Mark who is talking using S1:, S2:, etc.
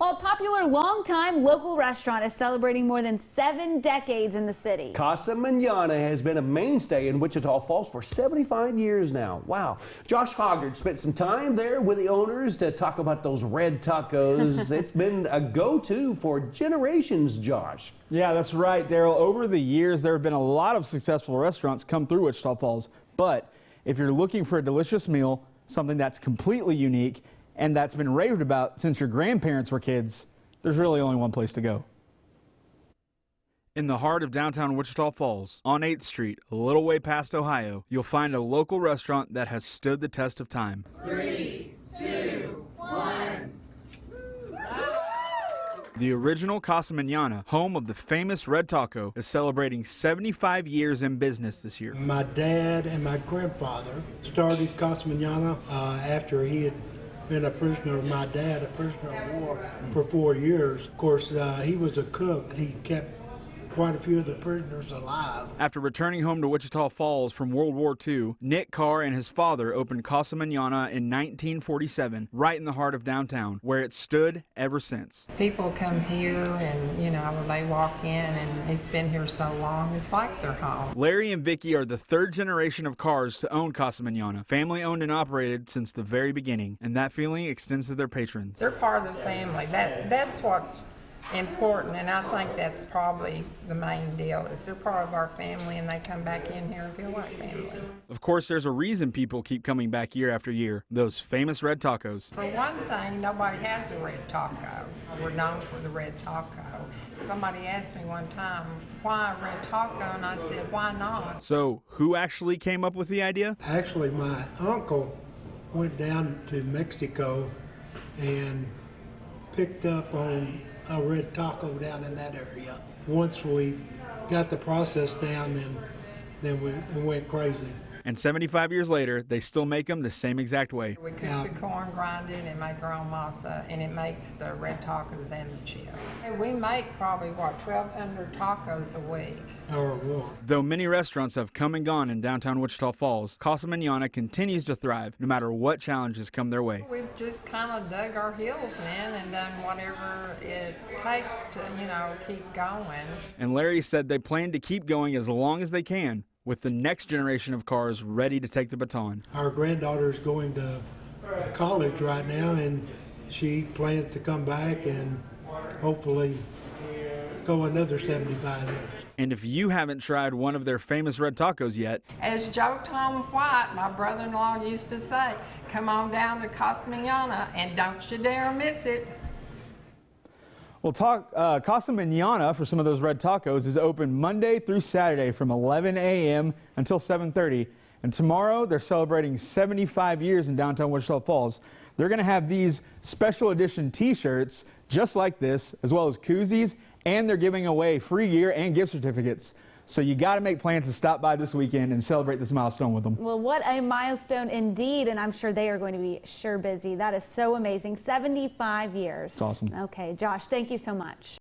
S1: Well, a popular longtime local restaurant is celebrating more than 7 decades in the city.
S2: Casa Manana has been a mainstay in Wichita Falls for 75 years now. Wow. Josh Hoggard spent some time there with the owners to talk about those red tacos. It's been a go-to for generations, Josh.
S3: Yeah, that's right, Daryl. Over the years, there have been a lot of successful restaurants come through Wichita Falls. But if you're looking for a delicious meal, something that's completely unique, and that's been raved about since your grandparents were kids, there's really only one place to go. In the heart of downtown Wichita Falls, on 8th Street, a little way past Ohio, you'll find a local restaurant that has stood the test of time.
S4: 3, 2, 1.
S3: The original Casa Manana, home of the famous Red Taco, is celebrating 75 years in business this year.
S5: My dad and my grandfather started Casa Manana after he had been a prisoner of my dad, a prisoner of war for 4 years. Of course, he was a cook. He kept quite a few of the prisoners alive.
S3: After returning home to Wichita Falls from World War II, Nick Carr and his father opened Casa Manana in 1947, right in the heart of downtown, where it's stood ever since.
S4: People come here and, they walk in and it's been here so long, it's like their home.
S3: Larry and Vicky are the third generation of Carrs to own Casa Manana, family owned and operated since the very beginning, and that feeling extends to their patrons.
S4: They're part of the family. That's what's important, and I think that's probably the main deal, is they're part of our family and they come back in here and feel like family.
S3: Of course, there's a reason people keep coming back year after year, those famous red tacos.
S4: For one thing, nobody has a red taco. We're known for the red taco. Somebody asked me one time, why a red taco? And I said, why not?
S3: So, who actually came up with the idea?
S5: Actually, my uncle went down to Mexico and picked up on a red taco down in that area. Once we got the process down, then we went crazy.
S3: And 75 years later, they still make them the same exact way.
S4: We cook the corn, grind it, and make our own masa, and it makes the red tacos and the chips. We make probably, 1,200 tacos a week.
S5: Or more.
S3: Though many restaurants have come and gone in downtown Wichita Falls, Casa Manana continues to thrive no matter what challenges come their way.
S4: We've just kind of dug our heels in and done whatever it takes to, keep going.
S3: And Larry said they plan to keep going as long as they can, with the next generation of Carrs ready to take the baton.
S5: Our granddaughter's going to college right now, and she plans to come back and hopefully go another 75 years.
S3: And if you haven't tried one of their famous red tacos yet,
S4: as Joe Tom White, my brother-in-law, used to say, come on down to Casa Manana and don't you dare miss it.
S3: Well, Casa Manana, for some of those red tacos, is open Monday through Saturday from 11 a.m. until 7:30. And tomorrow, they're celebrating 75 years in downtown Wichita Falls. They're going to have these special edition T-shirts just like this, as well as koozies, and they're giving away free gear and gift certificates. So you got to make plans to stop by this weekend and celebrate this milestone with them.
S1: Well, what a milestone indeed, and I'm sure they are going to be busy. That is so amazing. 75 years.
S3: It's awesome.
S1: Okay, Josh, thank you so much.